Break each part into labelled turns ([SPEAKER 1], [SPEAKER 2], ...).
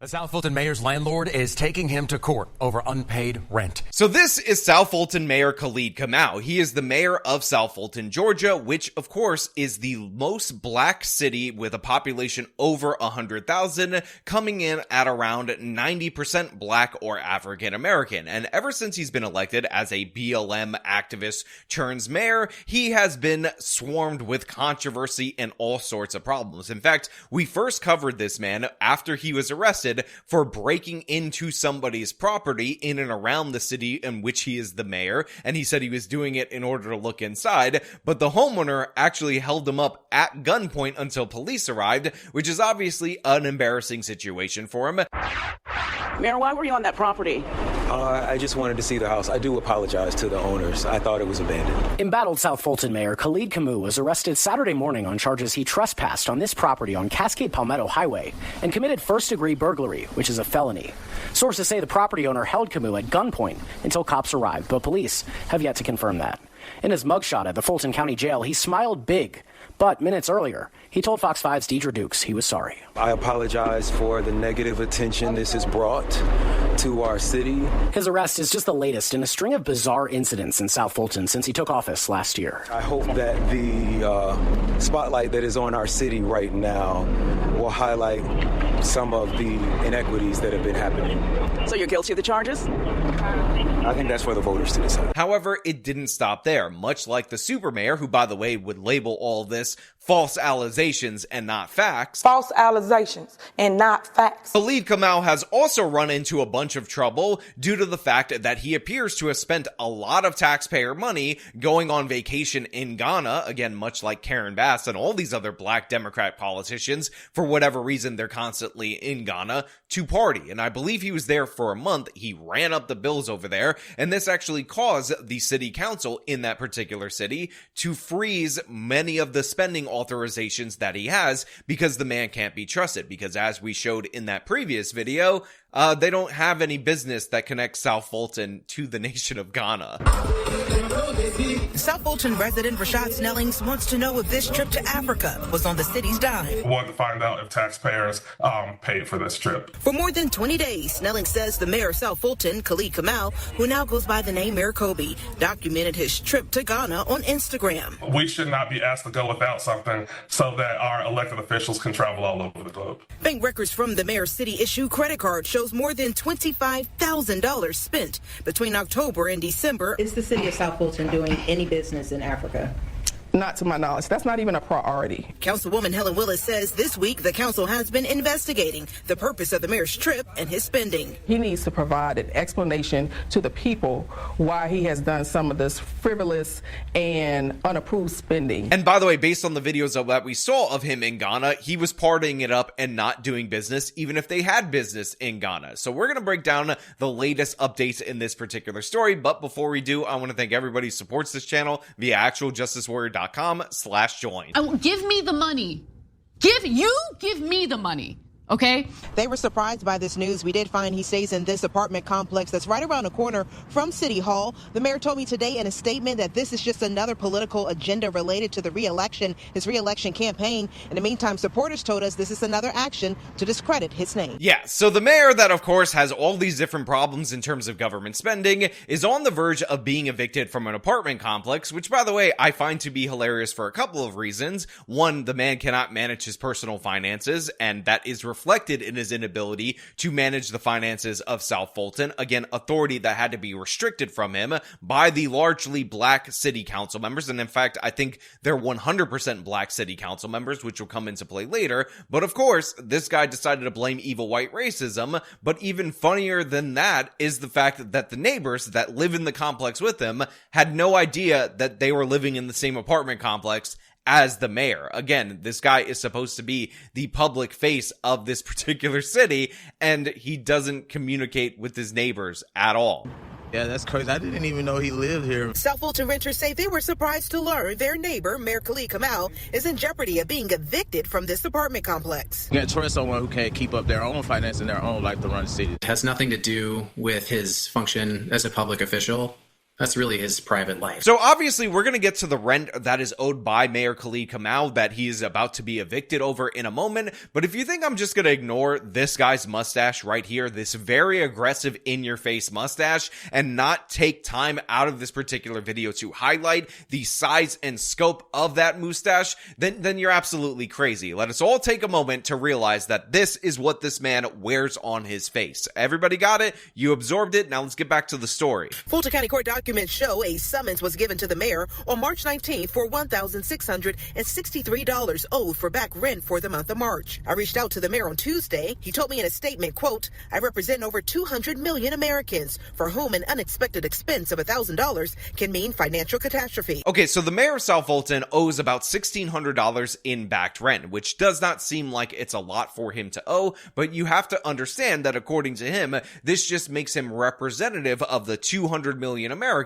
[SPEAKER 1] The South Fulton mayor's landlord is taking him to court over unpaid rent.
[SPEAKER 2] So this is South Fulton Mayor Khalid Kamau. He is the mayor of South Fulton, Georgia, which of course is the most black city with a population over 100,000, coming in at around 90% black or African American. And ever since he's been elected as a BLM activist turns mayor, he has been swarmed with controversy and all sorts of problems. In fact, we first covered this man after he was arrested for breaking into somebody's property in and around the city in which he is the mayor, and he said he was doing it in order to look inside, but the homeowner actually held him up at gunpoint until police arrived, which is obviously an embarrassing situation for him.
[SPEAKER 3] Mayor, why were you on that property?
[SPEAKER 4] I just wanted to see the house. I do apologize to the owners. I thought it was abandoned.
[SPEAKER 5] Embattled South Fulton Mayor Khalid Kamau was arrested Saturday morning on charges he trespassed on this property on Cascade Palmetto Highway and committed first-degree burglary, which is a felony. Sources say the property owner held Kamau at gunpoint until cops arrived, but police have yet to confirm that. In his mugshot at the Fulton County Jail, he smiled big. But minutes earlier, he told Fox 5's Deidre Dukes he was sorry.
[SPEAKER 4] I apologize for the negative attention this has brought to our city.
[SPEAKER 5] His arrest is just the latest in a string of bizarre incidents in South Fulton since he took office last year.
[SPEAKER 4] I hope that the spotlight that is on our city right now will highlight some of the inequities that have been happening.
[SPEAKER 3] So you're guilty of the charges?
[SPEAKER 4] I think that's for the voters to decide.
[SPEAKER 2] However, it didn't stop there. Much like the super mayor, who, by the way, would label all this false allegations and not facts.
[SPEAKER 6] False allegations and not facts.
[SPEAKER 2] Khalid Kamau has also run into a bunch of trouble due to the fact that he appears to have spent a lot of taxpayer money going on vacation in Ghana, again, much like Karen Bass and all these other black Democrat politicians. For whatever reason, they're constantly in Ghana to party. And I believe he was there for a month. He ran up the bills over there, and this actually caused the city council in that particular city to freeze many of the spending authorizations that he has, because the man can't be trusted. Because as we showed in that previous video, they don't have any business that connects South Fulton to the nation of Ghana.
[SPEAKER 7] South Fulton resident Rashad Snellings wants to know if this trip to Africa was on the city's dime.
[SPEAKER 8] I wanted to find out if taxpayers paid for this trip.
[SPEAKER 7] For more than 20 days, Snellings says the mayor of South Fulton, Khalid Kamau, who now goes by the name Mayor Kobe, documented his trip to Ghana on Instagram.
[SPEAKER 8] We should not be asked to go without something so that our elected officials can travel all over the globe.
[SPEAKER 7] Bank records from the mayor's city-issued credit card shows more than $25,000 spent between October and December.
[SPEAKER 9] Is the city of South Fulton doing any business in Africa?
[SPEAKER 10] Not to my knowledge. That's not even a priority.
[SPEAKER 7] Councilwoman Helen Willis says this week the council has been investigating the purpose of the mayor's trip and his spending.
[SPEAKER 10] He needs to provide an explanation to the people why he has done some of this frivolous and unapproved spending.
[SPEAKER 2] And by the way, based on the videos that we saw of him in Ghana, he was partying it up and not doing business, even if they had business in Ghana. So we're going to break down the latest updates in this particular story. But before we do, I want to thank everybody who supports this channel via actualjusticewarrior.com/join.
[SPEAKER 11] Give me the money. Give me the money. Okay.
[SPEAKER 7] They were surprised by this news. We did find he stays in this apartment complex that's right around the corner from City Hall. The mayor told me today in a statement that this is just another political agenda related to the his re-election campaign. In the meantime, supporters told us this is another action to discredit his name.
[SPEAKER 2] Yeah, so the mayor that, of course, has all these different problems in terms of government spending is on the verge of being evicted from an apartment complex, which, by the way, I find to be hilarious for a couple of reasons. One, the man cannot manage his personal finances, and that is reflected in his inability to manage the finances of South Fulton. Again, authority that had to be restricted from him by the largely black city council members. And in fact, I think they're 100% black city council members, which will come into play later. But of course, this guy decided to blame evil white racism. But even funnier than that is the fact that the neighbors that live in the complex with him had no idea that they were living in the same apartment complex as the mayor. Again, this guy is supposed to be the public face of this particular city, and he doesn't communicate with his neighbors at all.
[SPEAKER 12] Yeah, that's crazy. I didn't even know he lived here.
[SPEAKER 7] South Fulton renters say they were surprised to learn their neighbor, Mayor Khalid Kamau, is in jeopardy of being evicted from this apartment complex.
[SPEAKER 12] You can't trust someone who can't keep up their own finance and their own life to run the city.
[SPEAKER 13] It has nothing to do with his function as a public official. That's really his private life.
[SPEAKER 2] So obviously we're going to get to the rent that is owed by Mayor Khalid Kamau that he is about to be evicted over in a moment. But if you think I'm just going to ignore this guy's mustache right here, this very aggressive in-your-face mustache, and not take time out of this particular video to highlight the size and scope of that mustache, then you're absolutely crazy. Let us all take a moment to realize that this is what this man wears on his face. Everybody got it? You absorbed it? Now let's get back to the story.
[SPEAKER 7] Fulton County Court documents show a summons was given to the mayor on March 19th for $1,663 owed for back rent for the month of March. I reached out to the mayor on Tuesday. He told me in a statement, quote, I represent over 200 million Americans for whom an unexpected expense of $1,000 can mean financial catastrophe.
[SPEAKER 2] Okay, so the mayor of South Fulton owes about $1,600 in backed rent, which does not seem like it's a lot for him to owe, but you have to understand that according to him, this just makes him representative of the 200 million Americans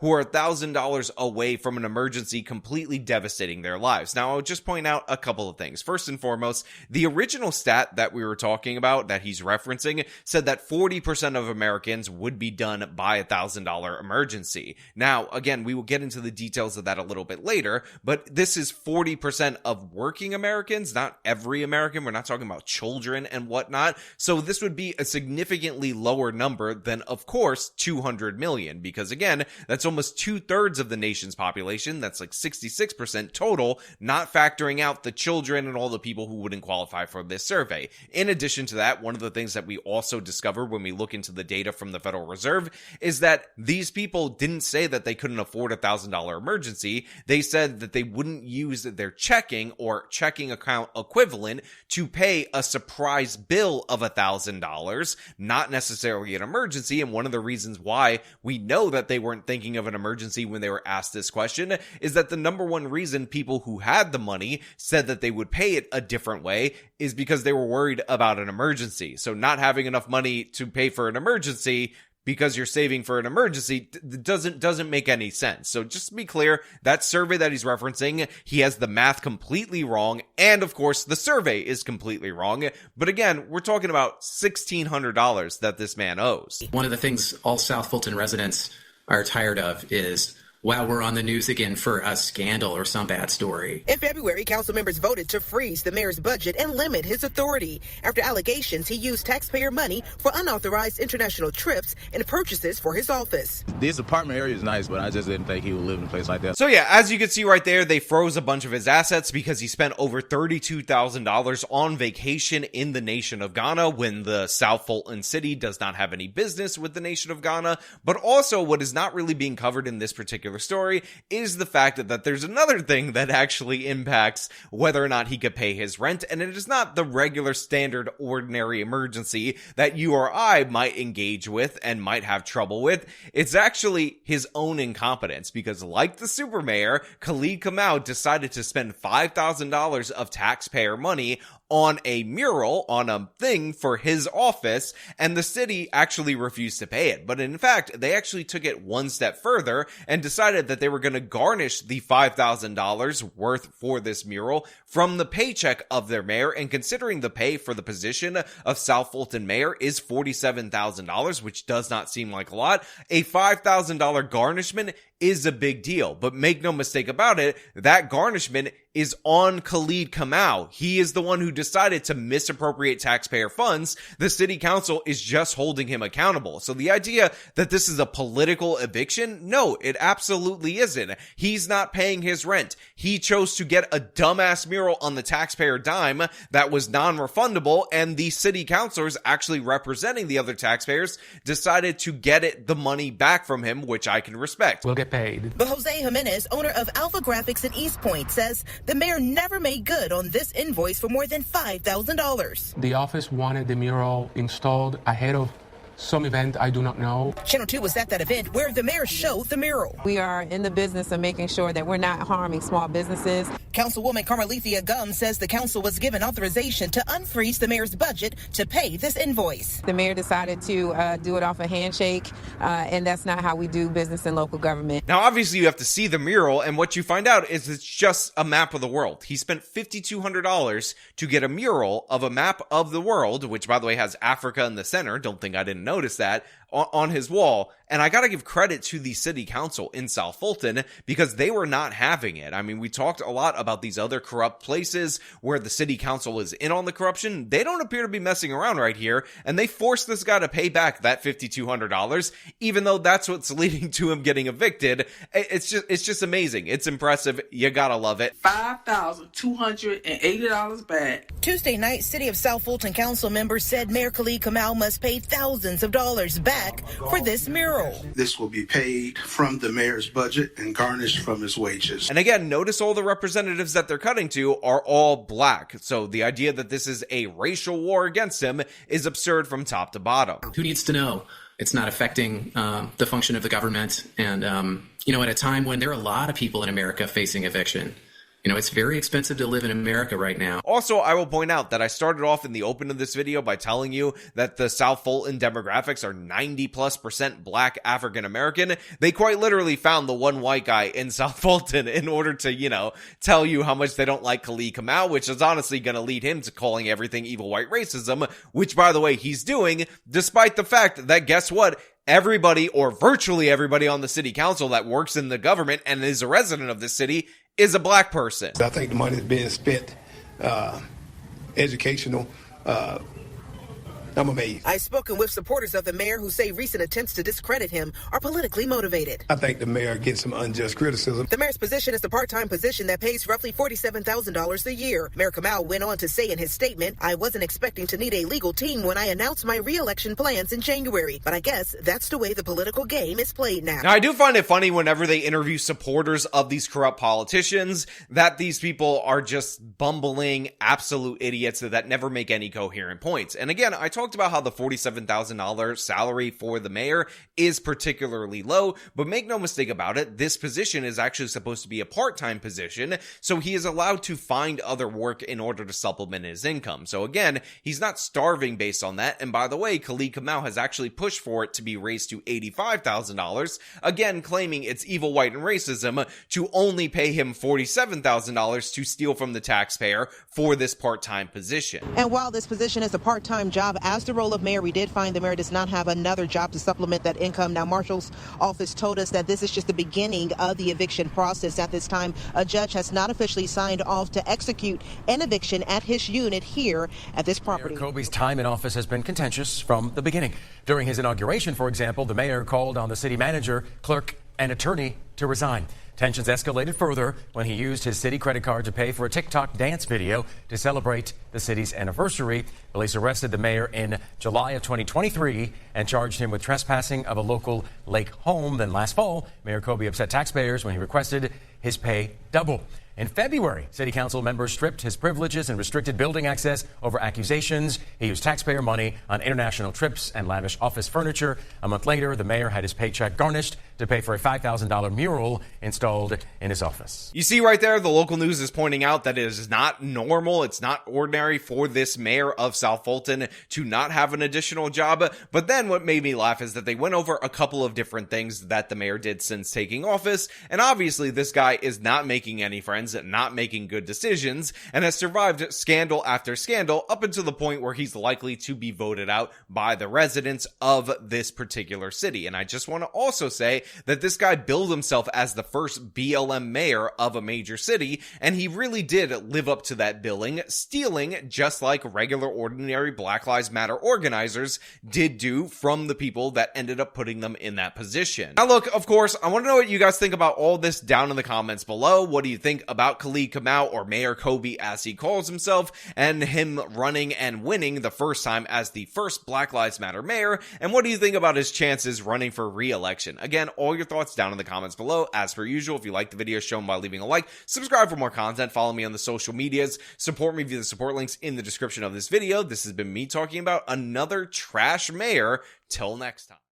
[SPEAKER 2] who are $1,000 away from an emergency completely devastating their lives. Now, I'll just point out a couple of things. First and foremost, the original stat that we were talking about that he's referencing said that 40% of Americans would be done by a $1,000 emergency. Now, again, we will get into the details of that a little bit later, but this is 40% of working Americans, not every American. We're not talking about children and whatnot. So this would be a significantly lower number than, of course, 200 million, because again, that's almost 2/3 of the nation's population. That's like 66% total, not factoring out the children and all the people who wouldn't qualify for this survey. In addition to that, one of the things that we also discovered when we look into the data from the Federal Reserve is that these people didn't say that they couldn't afford a $1,000 emergency. They said that they wouldn't use their checking or checking account equivalent to pay a surprise bill of $1,000, not necessarily an emergency. And one of the reasons why we know that they weren't thinking of an emergency when they were asked this question is that the number one reason people who had the money said that they would pay it a different way is because they were worried about an emergency. So not having enough money to pay for an emergency because you're saving for an emergency doesn't make any sense. So just to be clear, that survey that he's referencing, he has the math completely wrong, and of course the survey is completely wrong. But again, we're talking about $1,600 that this man owes.
[SPEAKER 13] One of the things all South Fulton residents are tired of is, wow, we're on the news again for a scandal or some bad story.
[SPEAKER 7] In February, council members voted to freeze the mayor's budget and limit his authority after allegations he used taxpayer money for unauthorized international trips and purchases for his office.
[SPEAKER 12] This apartment area is nice, but I just didn't think he would live in a place like that.
[SPEAKER 2] So yeah, as you can see right there, they froze a bunch of his assets because he spent over $32,000 on vacation in the nation of Ghana when the South Fulton city does not have any business with the nation of Ghana. But also what is not really being covered in this particular story is the fact that there's another thing that actually impacts whether or not he could pay his rent, and it is not the regular standard ordinary emergency that you or I might engage with and might have trouble with. It's actually his own incompetence, because like the super mayor, Khalid Kamau decided to spend $5,000 of taxpayer money on a mural, on a thing for his office, and the city actually refused to pay it. But in fact, they actually took it one step further and decided that they were going to garnish the $5,000 worth for this mural from the paycheck of their mayor. And considering the pay for the position of South Fulton mayor is $47,000, which does not seem like a lot, a $5,000 garnishment is a big deal. But make no mistake about it, that garnishment is on Khalid Kamau. He is the one who decided to misappropriate taxpayer funds. The city council is just holding him accountable. So the idea that this is a political eviction, no, it absolutely isn't. He's not paying his rent. He chose to get a dumbass mural on the taxpayer dime that was non-refundable, and the city councilors actually representing the other taxpayers decided to get the money back from him, which I can respect.
[SPEAKER 14] We'll get paid.
[SPEAKER 7] But Jose Jimenez, owner of Alpha Graphics in East Point, says the mayor never made good on this invoice for more than $5,000.
[SPEAKER 14] The office wanted the mural installed ahead of some event I do not know.
[SPEAKER 7] Channel 2 was at that event where the mayor showed the mural.
[SPEAKER 15] We are in the business of making sure that we're not harming small businesses.
[SPEAKER 7] Councilwoman Carmelithia Gum says the council was given authorization to unfreeze the mayor's budget to pay this invoice.
[SPEAKER 15] The mayor decided to do it off a handshake, and that's not how we do business in local government.
[SPEAKER 2] Now, obviously, you have to see the mural, and what you find out is it's just a map of the world. He spent $5,200 to get a mural of a map of the world, which, by the way, has Africa in the center. Don't think I didn't notice that. on his wall. And I got to give credit to the city council in South Fulton because they were not having it. I mean, we talked a lot about these other corrupt places where the city council is in on the corruption. They don't appear to be messing around right here, and they forced this guy to pay back that $5,200, even though that's what's leading to him getting evicted. It's just amazing. It's impressive. You gotta love it.
[SPEAKER 6] $5,280 back.
[SPEAKER 7] Tuesday night, City of South Fulton council members said Mayor Khalid Kamau must pay thousands of dollars back for this mural.
[SPEAKER 16] This will be paid from the mayor's budget and garnished from his wages.
[SPEAKER 2] And again, notice all the representatives that they're cutting to are all black. So the idea that this is a racial war against him is absurd from top to bottom.
[SPEAKER 13] Who needs to know? It's not affecting the function of the government. And, at a time when there are a lot of people in America facing eviction, it's very expensive to live in America right now.
[SPEAKER 2] Also, I will point out that I started off in the open of this video by telling you that the South Fulton demographics are 90+% black African American. They quite literally found the one white guy in South Fulton in order to, tell you how much they don't like Khalid Kamau, which is honestly going to lead him to calling everything evil white racism, which, by the way, he's doing, despite the fact that, guess what? Everybody, or virtually everybody on the city council that works in the government and is a resident of this city is a black person.
[SPEAKER 17] I think the money is being spent educational. I'm amazed.
[SPEAKER 7] I've spoken with supporters of the mayor who say recent attempts to discredit him are politically motivated.
[SPEAKER 17] I think the mayor gets some unjust criticism.
[SPEAKER 7] The mayor's position is the part-time position that pays roughly $47,000 a year. Mayor Kamau went on to say in his statement, I wasn't expecting to need a legal team when I announced my re-election plans in January, but I guess that's the way the political game is played now.
[SPEAKER 2] Now, I do find it funny whenever they interview supporters of these corrupt politicians that these people are just bumbling absolute idiots that never make any coherent points. And again, I talked about how the $47,000 salary for the mayor is particularly low, but make no mistake about it, this position is actually supposed to be a part-time position, so he is allowed to find other work in order to supplement his income. So again, he's not starving based on that, and by the way, Khalid Kamau has actually pushed for it to be raised to $85,000, again claiming it's evil, white, and racism to only pay him $47,000 to steal from the taxpayer for this part-time position.
[SPEAKER 7] And while this position is a part-time job, as the role of mayor, we did find the mayor does not have another job to supplement that income. Now, Marshal's office told us that this is just the beginning of the eviction process. At this time, a judge has not officially signed off to execute an eviction at his unit here at this property.
[SPEAKER 1] Mayor Kobe's time in office has been contentious from the beginning. During his inauguration, for example, the mayor called on the city manager, clerk, and attorney to resign. Tensions escalated further when he used his city credit card to pay for a TikTok dance video to celebrate the city's anniversary. Police arrested the mayor in July of 2023 and charged him with trespassing of a local lake home. Then last fall, Mayor Kobe upset taxpayers when he requested his pay double. In February, city council members stripped his privileges and restricted building access over accusations he used taxpayer money on international trips and lavish office furniture. A month later, the mayor had his paycheck garnished to pay for a $5,000 mural installed in his office.
[SPEAKER 2] You see right there, the local news is pointing out that it is not normal, it's not ordinary for this mayor of South Fulton to not have an additional job. But then what made me laugh is that they went over a couple of different things that the mayor did since taking office. And obviously, this guy is not making any friends, not making good decisions, and has survived scandal after scandal up until the point where he's likely to be voted out by the residents of this particular city. And I just want to also say that this guy billed himself as the first BLM mayor of a major city, and he really did live up to that billing, stealing just like regular ordinary Black Lives Matter organizers did do from the people that ended up putting them in that position. Now look, of course, I want to know what you guys think about all this down in the comments below. What do you think about Khalid Kamau, or Mayor Kobe as he calls himself, and him running and winning the first time as the first Black Lives Matter mayor? And what do you think about his chances running for re-election? Again, all your thoughts down in the comments below. As per usual, if you like the video, show them by leaving a like, subscribe for more content, follow me on the social medias, support me via the support links in the description of this video. This has been me talking about another trash mayor. Till next time.